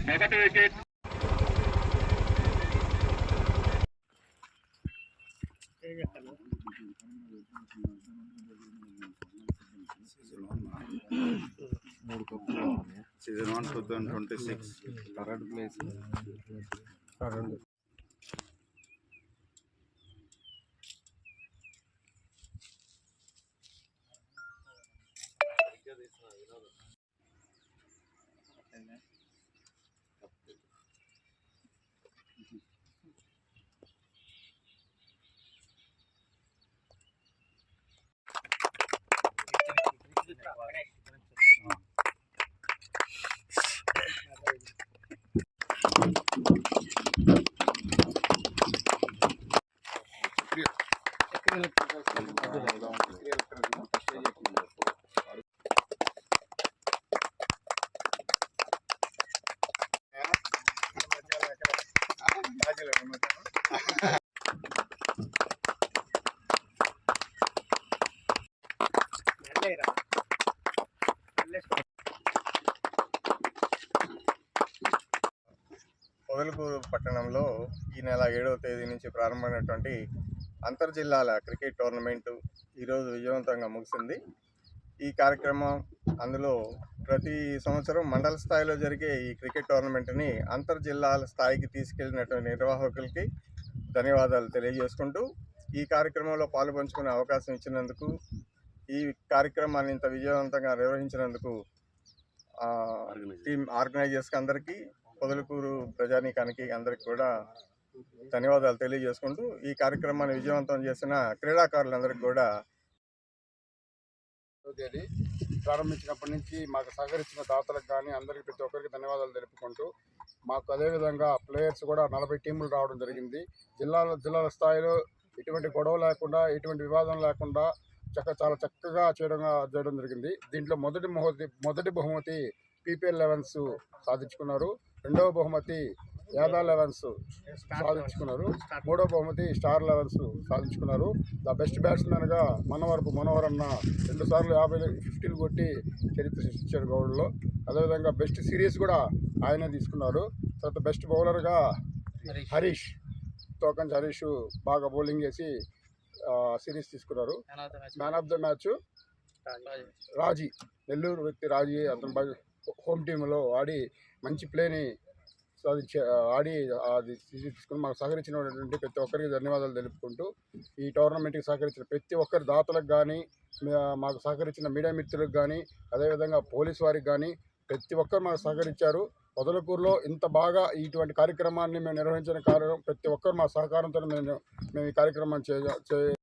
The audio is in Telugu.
మొదటి wicket season 1 2026 third place Podalakuru పట్టణంలో ఈ నెల 7వ తేదీ నుంచి ప్రారంభమైనటువంటి అంతర్జిల్లాల క్రికెట్ టోర్నమెంటు ఈరోజు విజయవంతంగా ముగిసింది. ఈ కార్యక్రమం అందులో ప్రతి సంవత్సరం మండల స్థాయిలో జరిగే ఈ క్రికెట్ టోర్నమెంట్ని అంతర్జిల్లాల స్థాయికి తీసుకెళ్లినటువంటి నిర్వాహకులకి ధన్యవాదాలు తెలియజేసుకుంటూ ఈ కార్యక్రమంలో పాలుపంచుకునే అవకాశం ఇచ్చినందుకు, ఈ కార్యక్రమాన్ని ఇంత విజయవంతంగా నిర్వహించినందుకు టీమ్ ఆర్గనైజర్స్కి అందరికీ, పొదలకూరు ప్రజానీకానికి అందరికీ కూడా ధన్యవాదాలు తెలియజేసుకుంటూ ఈ కార్యక్రమాన్ని విజయవంతం చేసిన క్రీడాకారులందరికీ కూడా తేదీ ప్రారంభించినప్పటి నుంచి మాకు సహకరించిన దాతలకు కానీ అందరికీ ప్రతి ఒక్కరికి ధన్యవాదాలు తెలుపుకుంటూ, మాకు అదేవిధంగా ప్లేయర్స్ కూడా 40 టీములు రావడం జరిగింది. జిల్లాల స్థాయిలో ఎటువంటి గొడవ లేకుండా, ఎటువంటి వివాదం లేకుండా చాలా చక్కగా చేయడం జరిగింది. దీంట్లో మొదటి బహుమతి పీపీఎల్ 11s సాధించుకున్నారు. రెండవ బహుమతి యాదా 11s సాధించుకున్నారు. మూడవ బహుమతి స్టార్ 11s సాధించుకున్నారు. ద బెస్ట్ బ్యాట్స్మెన్గా మనోహరన్న 2 సార్లు 50 కొట్టి చరిత్ర సృష్టించారు గౌడ్లో. అదేవిధంగా బెస్ట్ సిరీస్ కూడా ఆయనే తీసుకున్నారు. తర్వాత బెస్ట్ బౌలర్గా హరీష్ బాగా బౌలింగ్ చేసి సిరీస్ తీసుకున్నారు. మ్యాన్ ఆఫ్ ద మ్యాచ్ రాజీ, నెల్లూరు వ్యక్తి రాజీ. అతను హోమ్ టీంలో ఆడి మంచి ప్లేని ఆడి అది తీసుకుని మాకు సహకరించినటువంటి ప్రతి ఒక్కరికి ధన్యవాదాలు తెలుపుకుంటూ, ఈ టోర్నమెంట్కి సహకరించిన ప్రతి ఒక్కరి దాతలకు కానీ, మాకు సహకరించిన మీడియా మిత్రులకు కానీ, అదేవిధంగా పోలీసు వారికి కానీ ప్రతి ఒక్కరు మాకు సహకరించారు. పొదలకూరులో ఇంత బాగా ఇటువంటి కార్యక్రమాన్ని మేము నిర్వహించిన కారణం ప్రతి ఒక్కరు మా సహకారంతో మేము ఈ కార్యక్రమాన్ని